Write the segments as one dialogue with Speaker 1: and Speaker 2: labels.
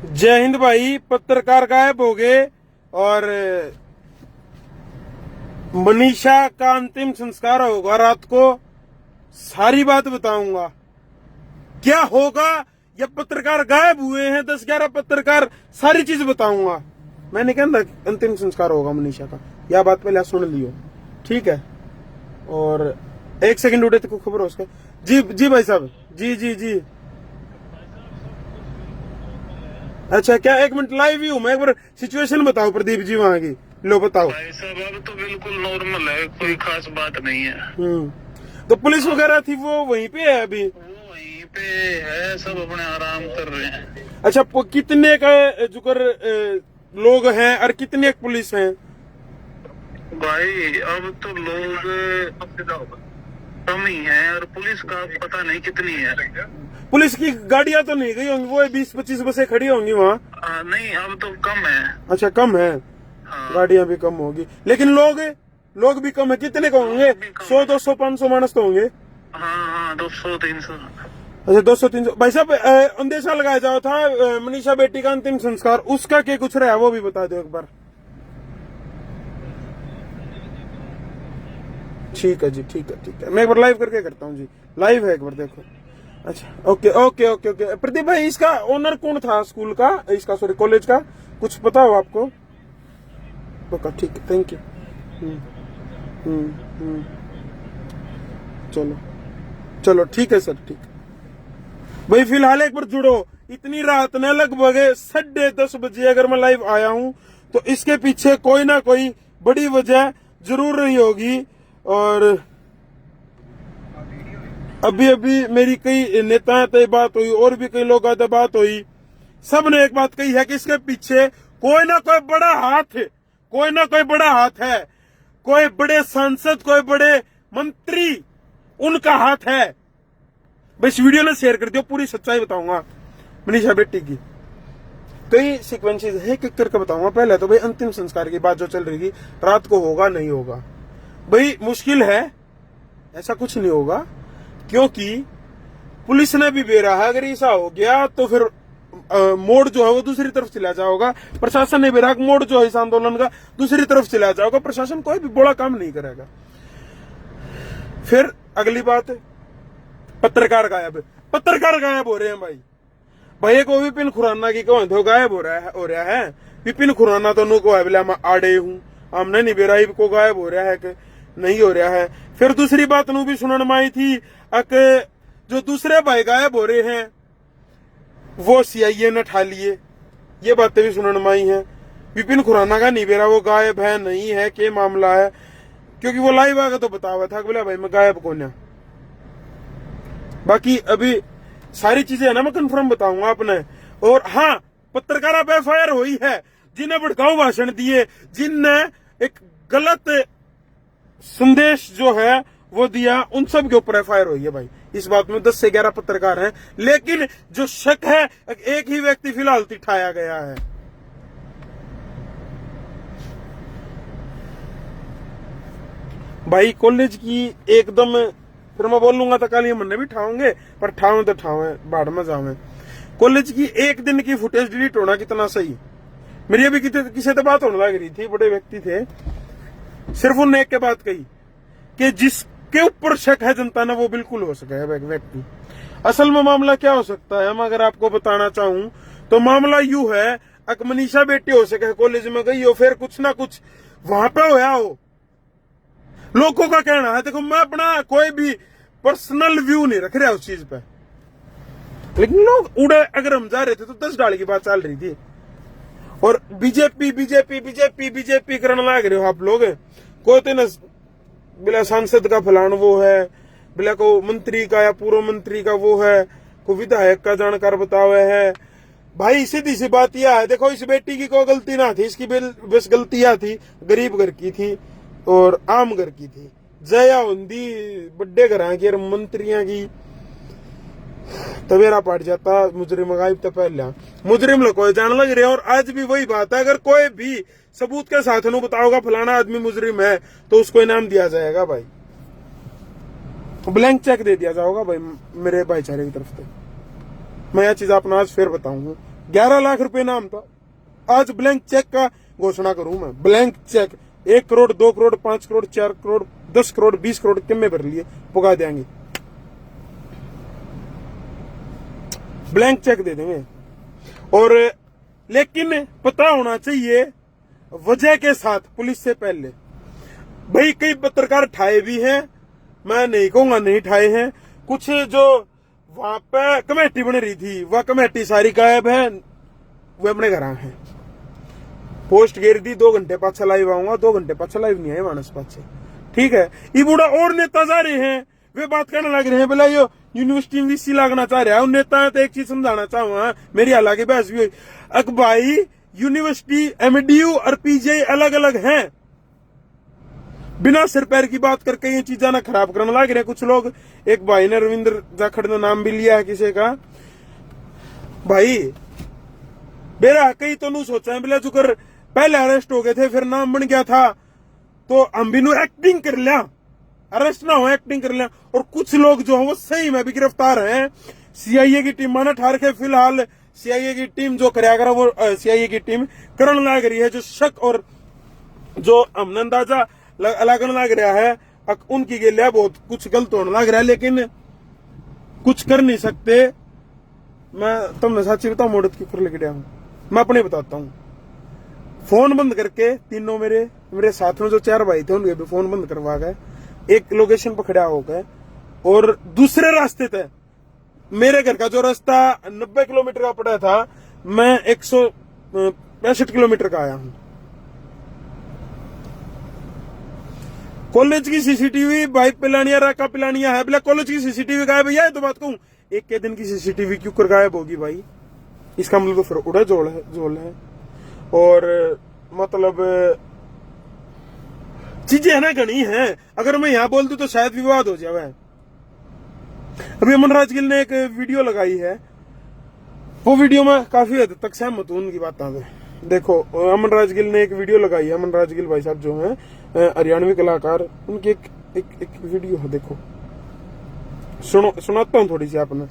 Speaker 1: जय हिंद भाई। पत्रकार गायब हो गए और मनीषा का अंतिम संस्कार होगा रात को। सारी बात बताऊंगा क्या होगा। ये पत्रकार गायब हुए हैं 10-11 पत्रकार, सारी चीज बताऊंगा। मैंने कहा अंतिम संस्कार होगा मनीषा का, यह बात पहले सुन लियो, ठीक है। और 1 सेकंड उठे तो खबर हो उसका। जी जी भाई साहब, जी जी जी। अच्छा क्या 1 मिनट लाइव ही हूँ मैं, एक बार सिचुएशन बताओ प्रदीप जी वहाँ की। लो बताओ।
Speaker 2: भाई साहब अब तो बिल्कुल नॉर्मल है, कोई खास बात नहीं है।
Speaker 1: तो पुलिस वगैरह थी वो वहीं पे है अभी?
Speaker 2: वो वहीं पे है, सब अपने आराम कर रहे हैं।
Speaker 1: अच्छा कितने का जुकर लोग हैं और कितने पुलिस हैं?
Speaker 2: भाई अब तो लोग कम ही है और पुलिस का पता नहीं कितनी है।
Speaker 1: पुलिस की गाड़ियां तो नहीं गई होंगी, वो 20-25 बसें खड़ी होंगी वहाँ।
Speaker 2: नहीं अब तो कम है।
Speaker 1: अच्छा कम है।
Speaker 2: हाँ।
Speaker 1: गाड़ियां भी कम होगी लेकिन लोग भी कम है। कितने का होंगे? 100-200-500 मानस तो होंगे।
Speaker 2: हाँ 200-300।
Speaker 1: अच्छा 200-300। भाई साहब अंदेशा लगाया जाओ था मनीषा बेटी का अंतिम संस्कार, उसका क्या कुछ रहा वो भी बता दो एक बार। ठीक है जी, ठीक है मैं एक बार लाइव करके करता हूँ जी। लाइव है, एक बार देखो। अच्छा okay okay okay okay. Pradeep भाई इसका ओनर कौन था स्कूल का, इसका सॉरी कॉलेज का, कुछ पता हो आपको? ओके ठीक है, थैंक यू। चलो चलो ठीक है सर, ठीक है भाई। फिलहाल एक बार जुड़ो। इतनी रात ने लगभग 10:30 बजे अगर मैं लाइव आया हूं तो इसके पीछे कोई ना कोई बड़ी वजह जरूर रही होगी। और अभी अभी मेरी कई नेताओं से बात हुई और भी कई लोगों से बात हुई, सब ने एक बात कही है कि इसके पीछे कोई ना कोई बड़ा हाथ है, कोई ना कोई बड़ा हाथ है, कोई बड़े सांसद, कोई बड़े मंत्री, उनका हाथ है। बस वीडियो ने शेयर कर दियो, पूरी सच्चाई बताऊंगा मनीषा बेटी की। कई सीक्वेंसेस है कि करके बताऊंगा। पहले तो भाई अंतिम संस्कार की बात जो चल रही थी, रात को होगा नहीं होगा, भाई मुश्किल है, ऐसा कुछ नहीं होगा क्योंकि पुलिस ने भी बेरा है। अगर ऐसा हो गया तो फिर मोड़ जो है वो दूसरी तरफ चला जाओगा। प्रशासन ने बेरा मोड़ जो है इस आंदोलन का दूसरी तरफ चला जाओगा। प्रशासन कोई भी बड़ा काम नहीं करेगा। फिर अगली बात, पत्रकार गायब हो रहे हैं भाई। भाई को विपिन खुराना की कौन तो गायब हो रहा है। विपिन खुराना तो नु को है बोले मैं आड़े हूं, हमने नहीं बेरा को गायब हो रहा है कि नहीं हो रहा है। फिर दूसरी बात नु भी सुनने में आई थी कि जो दूसरे भाई गायब हो रहे हैं वो सीआईए ने ठा लिए, ये बातें भी सुनने में आई हैं। विपिन खुराना का नहीं बेरा वो गायब है नहीं है, क्या मामला है, क्योंकि वो लाइव आकर तो बता हुआ था बोला भाई मैं गायब कौन है। बाकी अभी सारी चीजें है ना मैं कंफर्म बताऊंगा आपने। और हाँ, पत्रकार पे एफआईआर हुई है, जिन्हें भड़काऊ भाषण दिए, जिनने एक गलत संदेश जो है वो दिया, उन सब के ऊपर एफआईआर हुई है भाई। इस बात में 10 से 11 पत्रकार हैं, लेकिन जो शक है एक ही व्यक्ति फिलहाल दिखाया गया है। भाई कॉलेज की एकदम, फिर मैं बोलूंगा तो कल ये मन भी ठाओगे, पर ठावे तो ठावे बाढ़ में जावे। कॉलेज की एक दिन की फुटेज डिलीट होना कितना सही। मेरी अभी किसी से बात होने लग रही थी, बड़े व्यक्ति थे, सिर्फ उनने एक के बात कही कि जिसके ऊपर शक है जनता ने वो बिल्कुल हो सके है व्यक्ति। असल में मामला क्या हो सकता है मैं अगर आपको बताना चाहूं तो मामला यूं है, मनीषा बेटी हो सके कॉलेज में गई हो, फिर कुछ ना कुछ वहां पे होया हो। लोगों का कहना है, देखो मैं अपना कोई भी पर्सनल व्यू नहीं रख रहा उस चीज पे, लेकिन लोग उड़े अगर हम जा रहे थे तो 10 डाल की बात चल रही थी। और बीजेपी बीजेपी बीजेपी बीजेपी करने लग रहे हो आप लोग। कोई तो न बिला सांसद का फलान वो है, बिला को मंत्री का या पूर्व मंत्री का वो है, को विधायक का जानकार बतावे है। भाई सीधी सी बात यह है, देखो इस बेटी की कोई गलती ना थी, इसकी बस गलतियां थी, गरीब घर की थी और आम घर की थी। जया होंदी बड़े घर की और मंत्रियों की तवेरा पड़ जाता मुजरिम गायब तो पहले मुजरिम लोग कोई जान लग रहे हैं। और आज भी वही बात है, अगर कोई भी सबूत के साथ नु बताओगा फलाना आदमी मुजरिम है तो उसको इनाम दिया जाएगा भाई, ब्लैंक चेक दे दिया जाएगा भाई मेरे भाईचारे की तरफ से। मैं यह चीज आपको आज फिर बताऊंगा, 11 लाख रुपए नाम था। आज ब्लैंक चेक का घोषणा करूं मैं, ब्लैंक चेक 1 करोड़ 2 करोड़ 5 करोड़ 4 करोड़ 10 करोड़ 20 करोड़ कितने भर लिए पुगा देंगे, ब्लैंक चेक दे देंगे। और लेकिन पता होना चाहिए वजह के साथ, पुलिस से पहले। भाई कई पत्रकार ठाए भी हैं, मैं नहीं कहूंगा नहीं ठाए हैं। कुछ जो वहां पे कमेटी बन रही थी, वह कमेटी सारी गायब है, वो अपने घर हैं। पोस्ट घेर दी, 2 घंटे पाछा लाइव आऊंगा, 2 घंटे पाछा लाइव नहीं आए मानस पाछे, ठीक है। ये बूढ़ा और नेता जा रहे हैं, वे बात करने लग रहे हैं, बोला यो यूनिवर्सिटी में वीसी लागना चाह रहा है। उन नेता तो एक चीज समझाना चाहूंगा, मेरी हालांकि बहस भी हुई। अक भाई यूनिवर्सिटी एमडीयू और पीजीआई अलग अलग हैं। बिना सिर पैर की बात करके ये चीजें ना खराब करने लग रहे हैं कुछ लोग। एक भाई ने रविंद्र जाखड़ ने नाम भी लिया है किसी का। भाई मेरा कई तो नहीं सोचा है, बिला चुकर पहले अरेस्ट हो गए थे, फिर नाम बन गया था, तो हम भी एक्टिंग कर लिया, अरेस्ट ना हो एक्टिंग कर लिया। और कुछ लोग जो है वो सही में भी गिरफ्तार हैं। सीआईए की टीम माना ठार के, फिलहाल सीआईए की टीम जो कराया वो सीआईए की टीम करने लग रही है। जो शक और जो हमने अंदाजा लगने लग रहा है, उनकी गेलिया बहुत कुछ गलत होने लग रहा है, लेकिन कुछ कर नहीं सकते। मैं तुमने सच्ची बताऊं, मोड़त की खुर लग गया हूं, मैं अपने बताता हूं। फोन बंद करके तीनों मेरे साथ में जो 4 भाई थे उनके भी फोन बंद करवा गए, एक लोकेशन पर खड़ा हो गए और दूसरे रास्ते थे। मेरे घर का जो रास्ता 90 किलोमीटर का पड़ा था, मैं 165 किलोमीटर का आया हूं। कॉलेज की सीसीटीवी बाइक पिलानिया राका पिलानिया है, बोला कॉलेज की सीसीटीवी गायब भैया, तो बात कहूं एक के दिन की सीसीटीवी क्यों कर गायब होगी भाई? इसका मतलब तो फिर उड़ा जोड़ है। और मतलब चीजें है ना घनी है, अगर मैं यहां बोल दूं तो शायद विवाद हो जाए। अभी अमन राजगिल ने एक वीडियो लगाई है, वो वीडियो में काफी हद तक सहमत हूं उनकी बातों से। देखो अमन राजगिल ने एक वीडियो लगाई है, अमन राजगिल भाई साहब जो हैं हरियाणवी कलाकार, उनकी एक वीडियो है, देखो सुनाता हूँ थोड़ी सी आपने।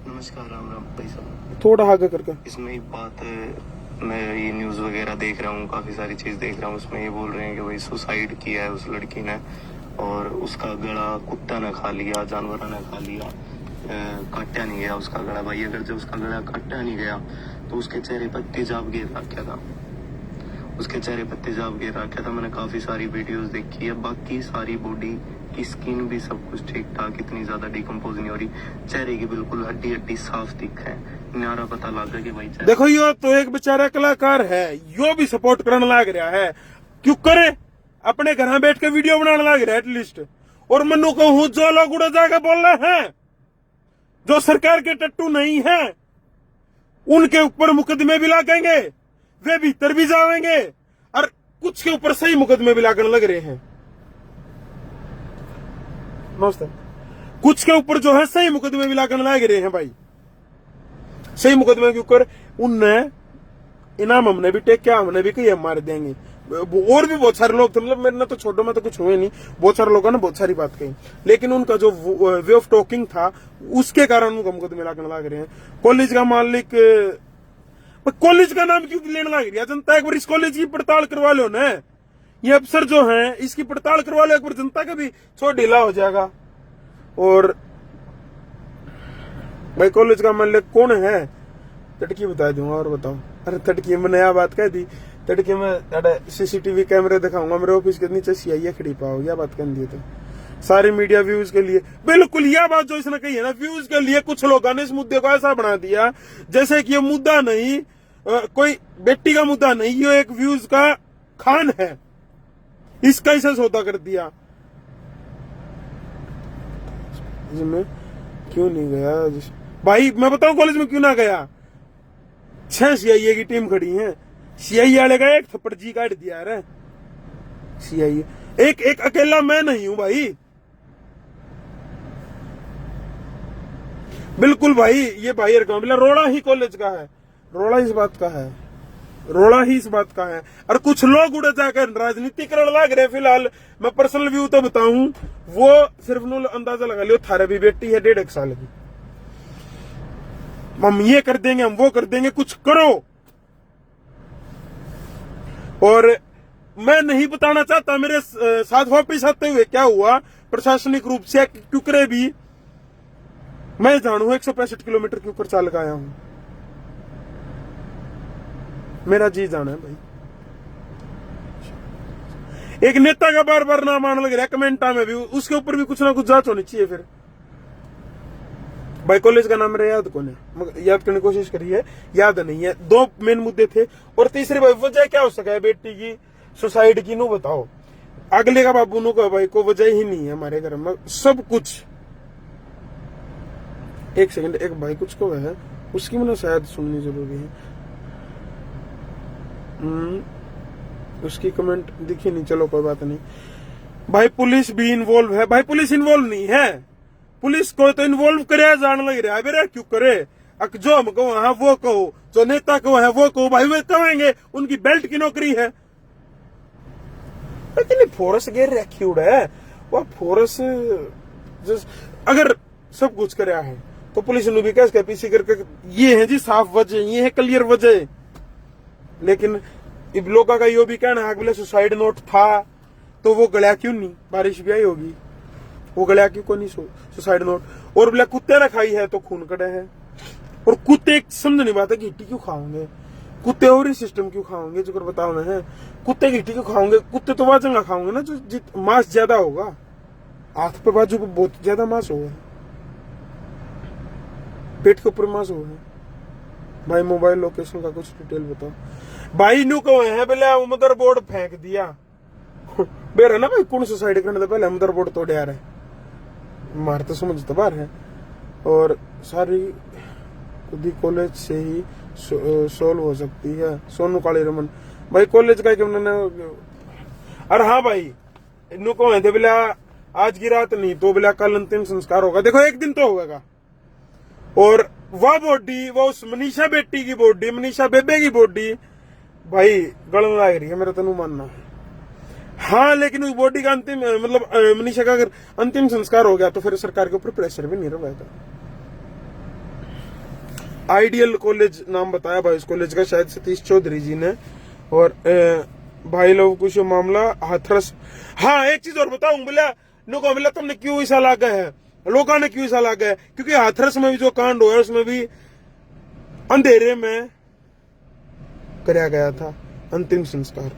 Speaker 3: नमस्कार, राम राम भाई साहब।
Speaker 1: थोड़ा आगे करके
Speaker 3: इसमें एक बात है, मैं ये न्यूज वगैरह देख रहा हूँ, काफी सारी चीज देख रहा हूँ, उसमें ये बोल रहे हैं कि भाई सुसाइड किया है उस लड़की ने और उसका गला कुत्ता ने खा लिया, जानवर ने खा लिया, काटा नहीं गया उसका गला। भाई अगर जो उसका गला काटा नहीं गया तो उसके चेहरे पर तेजाब गिर रखा था, उसके चेहरे पर तेजाब गिर रखा था। मैंने काफी सारी वीडियोस देखी है, बाकी सारी बॉडी की स्किन भी सब कुछ ठीक ठाक, इतनी ज्यादा डिकम्पोज नहीं हो रही, चेहरे की बिल्कुल हड्डी साफ दिख है, नारा पता लगा कि भाई
Speaker 1: देखो यो तो एक बेचारा कलाकार है, यो भी सपोर्ट करने लग रहा है, क्यों करे, अपने घर बैठ के वीडियो बनाने लग रहा है एटलीस्ट। और मनु कहूं जो लोग उड़ा जाकर बोल रहे हैं, जो सरकार के टट्टू नहीं है, उनके ऊपर मुकदमे भी लागेंगे, वे भीतर भी जाएंगे, और कुछ के ऊपर सही मुकदमे भी लागने लग रहे हैं। नमस्ते। कुछ के ऊपर जो है सही मुकदमे भी लागने लग रहे हैं भाई, सही मुकदमे के ऊपर उनने इनाम हमने भी टेक किया, हमने भी कही हम मार देंगे। और भी बहुत सारे लोग थे, मतलब मेरे ना तो छोटो में तो कुछ हुए नहीं, बहुत सारे लोगों ने बहुत सारी बात कही, लेकिन उनका जो वे ऑफ टॉकिंग था उसके कारण उनको मुकदमे लागने लग रहे हैं। कॉलेज का मालिक, कॉलेज का नाम क्यों लेने लग रही है जनता? एक बार इस कॉलेज की पड़ताल करवा लो ना, ये अफसर जो हैं इसकी पड़ताल करवा लो एक बार, जनता का भी छोड़ ढीला हो जाएगा। और भाई कॉलेज का मालिक कौन है? तड़की बता दूंगा। और बताओ, अरे तड़की में नया बात कह दी, तड़के में सीसीटीवी कैमरे दिखाऊंगा, मेरे ऑफिस के नीचे सीआईए खड़ी पाओ, यह बात कर दी तो सारी मीडिया व्यूज के लिए, बिल्कुल यह बात जो इसने कही है ना, व्यूज के लिए कुछ लोगों ने इस मुद्दे को ऐसा बना दिया जैसे कि ये मुद्दा नहीं, कोई बेटी का मुद्दा नहीं, ये एक व्यूज का खान है, इसका इसे सौदा कर दिया। इसमें क्यों नहीं गया भाई? मैं बताऊं कॉलेज में क्यों ना गया? 6 सीआईए की टीम खड़ी है, सीआईए वाले का एक थप्पड़ जी काट दिया रे। सीआईए एक अकेला मैं नहीं हूं भाई, बिल्कुल भाई। ये भाई रोड़ा ही कॉलेज का है, रोड़ा इस बात का है, रोड़ा ही इस बात का है। और कुछ लोग उड़े जाकर राजनीति करने लग रहे। फिलहाल मैं पर्सनल व्यू तो बताऊं, वो सिर्फ अंदाजा लगा लियो, थारे भी बेटी है 1.5 साल की, हम ये कर देंगे, हम वो कर देंगे, कुछ करो। और मैं नहीं बताना चाहता मेरे साथ वापिस आते हुए क्या हुआ प्रशासनिक रूप से, क्यों करे भी मैं जानू 165 किलोमीटर के ऊपर चाल का आया हूं। मेरा जी जाना है भाई। एक नेता का बार बार नाम आने लग रहा है कमेंटा में भी, उसके ऊपर भी कुछ ना कुछ जांच होनी चाहिए फिर। भाई कॉलेज का नाम मेरा याद कौन है, याद करने की कोशिश करी है, याद नहीं है। 2 मेन मुद्दे थे। और तीसरी भाई वजह क्या हो सका है बेटी की सुसाइड की, नो बताओ। अगले का बाबू नो को भाई को वजह ही नहीं है हमारे घर में सब कुछ। एक सेकंड, एक भाई कुछ को है उसकी मैंने शायद सुननी जरूरी है। उसकी कमेंट दिखी नहीं, चलो कोई बात नहीं। भाई पुलिस भी इन्वॉल्व है। भाई पुलिस इन्वॉल्व नहीं है, पुलिस को तो इन्वॉल्व करे जान लग रहा है मेरा, क्यों करे। जो हम कहो हाँ वो कहो, जो नेता कहो है वो कहो, भाई वे कहेंगे उनकी बेल्ट की नौकरी है। लेकिन फोर्स गेर रखी उड़ा है वो फोर्स, अगर सब कुछ कराया है तो पुलिस ने भी कैसे पीछे करके ये है जी साफ वजह, ये है क्लियर वजह। लेकिन इब लोगों का यो भी कहना है बोले सुसाइड नोट था तो वो गला क्यों नहीं, बारिश भी आई होगी, वो गला क्यों को नहीं सुसाइड नोट। और बोले कुत्ते ने खाई है तो खून कड़े है। और कुत्ते समझ नहीं पाते घिट्टी क्यों खाओगे, कुत्ते और ही सिस्टम क्यों खाओगे, जो बताओ ना है कुत्ते घिट्टी क्यों खाओगे। कुत्ते तो वाजंगा खाओगे ना जो मांस ज्यादा होगा, हाथ पे बाजू पे बहुत ज्यादा मांस होगा, पेट के ऊपर मांस होगा। भाई मोबाइल लोकेशन का कुछ डिटेल बताओ। भाई न्यू कहो है पहले मदरबोर्ड फेंक दिया बेर है ना भाई, कौन सुसाइड करने से पहले मदरबोर्ड तोड़ यार है, मार तो समझ तो बाहर है। और सारी खुदी कॉलेज से ही सोल्व हो सकती है। सोनू काली रमन भाई कॉलेज का उन्होंने, अरे हाँ भाई न्यू कहो है बोला आज की रात नहीं तो बोला कल अंतिम संस्कार होगा। देखो एक दिन तो होगा। और वह बॉडी, वो उस मनीषा बेटी की बॉडी, मनीषा बेबे की बॉडी भाई गलन लग रही है मेरा तनु मानना। हाँ लेकिन उस बॉडी का अंतिम मतलब मनीषा का अगर अंतिम संस्कार हो गया तो फिर सरकार के ऊपर प्रेशर भी नहीं रहेगा। आइडियल कॉलेज नाम बताया भाई उस कॉलेज का, शायद सतीश चौधरी जी ने। और भाई लोग कुछ मामला हाथरस। हाँ एक चीज और बताऊं, बोला नो को बोला तुमने क्यों ऐसा लागा है, लोगों ने क्यों ऐसा लागा है, क्योंकि हाथरस में भी जो कांड हुआ है उसमें भी अंधेरे में कराया गया था अंतिम संस्कार।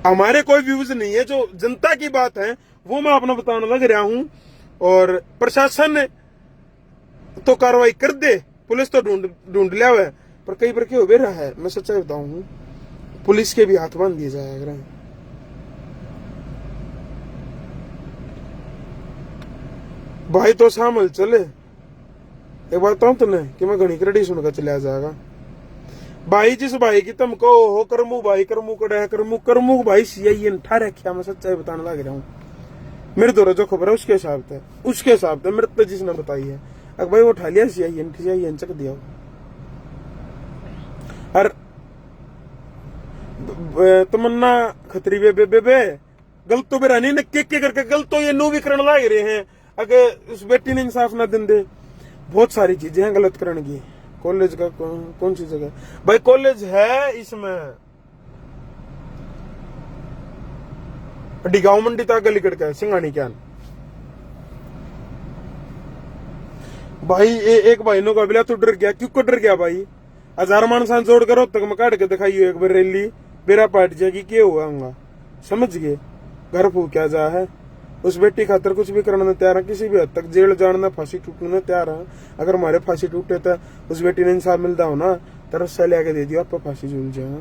Speaker 1: हमारे कोई व्यूज नहीं है, जो जनता की बात है वो मैं अपना बताने लग रहा हूं। और प्रशासन तो कार्रवाई कर दे, पुलिस तो ढूंढ लिया है, पर कई बार क्यों हो रहा है मैं सच्चाई बताऊं, पुलिस के भी हाथ बांध दिए जाएगा। भाई तो शामिल चले, एक बात बताऊं तुमने कि मैं घनी करेडी सुनकर चला जाएगा। भाई जिस भाई की तुमको हो करमू भाई करमू कड़ा करमू भाई सीआईएन ठा रखा, मैं सच्चाई बताने लग रहा हूं। मेरे द्वारा जो खबर है उसके हिसाब से मेरे तो जिसने बताई है, अगर भाई वो उठा लिया सीआईएन चक दिया। और तमन्ना खतरी बे गलत तो बेरा नहीं के करके गलत तो ये नो भी करने लग रहे हैं। अगर उस बेटी ने इंसाफ ना दिन दे, बहुत सारी चीजें हैं गलत करने की। कॉलेज का कौन सी जगह भाई, कॉलेज है इसमें डिगांव मंडी तक गली कड़का है सिंगानी क्या भाई। एक भाई नो का बिला तो डर गया, क्यों डर गया भाई, 1000 मानसान जोड़ करो तक मैं काट के दिखाइयो एक बार रैली बेरा पार्ट जाएगी क्या हुआ होगा, समझ गए। घर फूक क्या जा है, उस बेटी खातर कुछ भी करने तैयार है, किसी भी हद तक जेल जाना फांसी टूटने तैयार है। अगर हमारे फांसी टूटे तो उस बेटी ने इंसाफ मिलता हो ना, तरफ से ले आके दे दियो आप फांसी झूल जाएगा।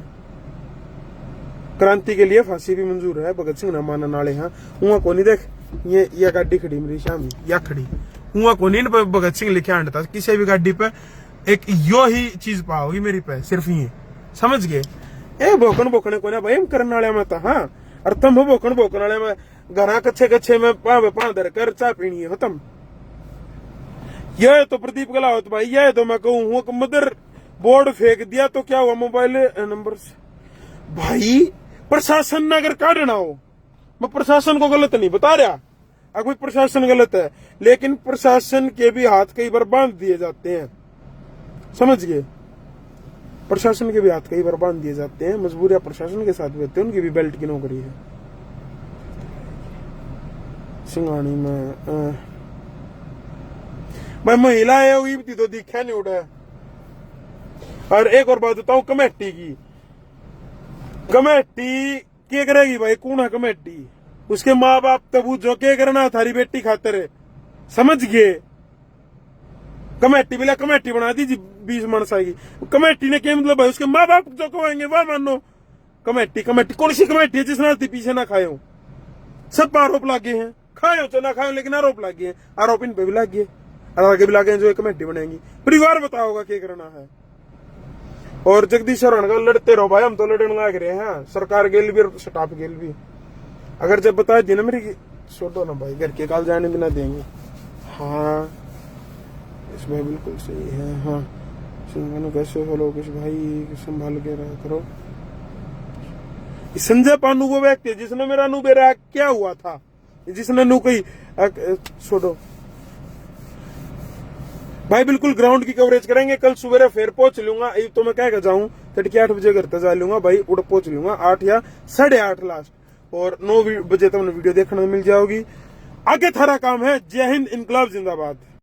Speaker 1: क्रांति के लिए फांसी भी मंजूर है, भगत सिंह ना मानने वाले हैं हुआ को नहीं। देख ये गाड़ी खड़ी मेरी शाम या खड़ी हुआ को नहीं, भगत सिंह लिखे आंटा किसी भी गाड़ी पे एक यो ही चीज पाओगी मेरी पे, सिर्फ ये समझ गए। ए भोकने को ना भाई हम करने वाले में था। हाँ और तुम हो भोकन वाले में घरा कच्चे में पाँव धर कर चाय पीनी है खत्म। यह तो प्रदीप गलावत भाई, यह तो मैं कहूँ मदर बोर्ड फेंक दिया तो क्या हुआ, मोबाइल नंबर से भाई प्रशासन ने अगर काटना हो, मैं प्रशासन को गलत नहीं बता रहा, अगर कोई प्रशासन गलत है, लेकिन प्रशासन के भी हाथ कई बार बांध दिए जाते हैं। समझ गए। प्रशासन के भी हाथ कई बार बांध दिए जाते हैं, मजबूरियां प्रशासन के साथ भी होती है, उनकी भी बेल्ट की नौकरी है। सिंगानी में भाई महिला है वो भी तो दिखा नहीं उड़ा। और एक और बात बताऊं कमेटी की, कमेटी क्या करेगी भाई, कौन है कमेटी? उसके माँ बाप तबू जो क्या करना थारी बेटी खातर है, समझ गए। कमेटी बिला कमेटी बना दी 20 मानस आएगी, कमेटी ने क्या मतलब भाई, उसके माँ बाप जो कहेंगे वह मानो। कमेटी कमेटी कौन सी कमेटी है जिसने पीछे ना खाए हो? सब पर आरोप लागे हैं, खाए हो तो ना खाए हो, लेकिन आरोप लागे हैं, आरोप इन पे भी लागे और आगे भी लागे जो एक कमेटी बनेगी। परिवार बताओगा क्या करना है। और जगदीश शरण का लड़ते रहो भाई, हम तो लड़ने लग रहे हैं, सरकार गेल भी और स्टाफ गेल भी। अगर जब बता दी ना मेरी छोड़ो ना भाई, घर के काल जाने भी ना देंगे। हाँ इसमें बिल्कुल सही है। हाँ कैसे बोलो कुछ भाई, संभाल के रहा करो। संजय पानू वो व्यक्ति है जिसने मेरा नु बेरा क्या हुआ था, जिसने नु कोई छोड़ो भाई, बिल्कुल ग्राउंड की कवरेज करेंगे। कल सुबह फिर पहुंच लूंगा, तो मैं क्या जाऊं तड़के 8 बजे घर तक जा लूंगा भाई, उड़ पहुंच लूंगा 8 या 8:30 लास्ट, और 9 बजे तक वीडियो देखने में मिल जाओगी। आगे थारा काम है। जय हिंद, इनकलाब जिंदाबाद।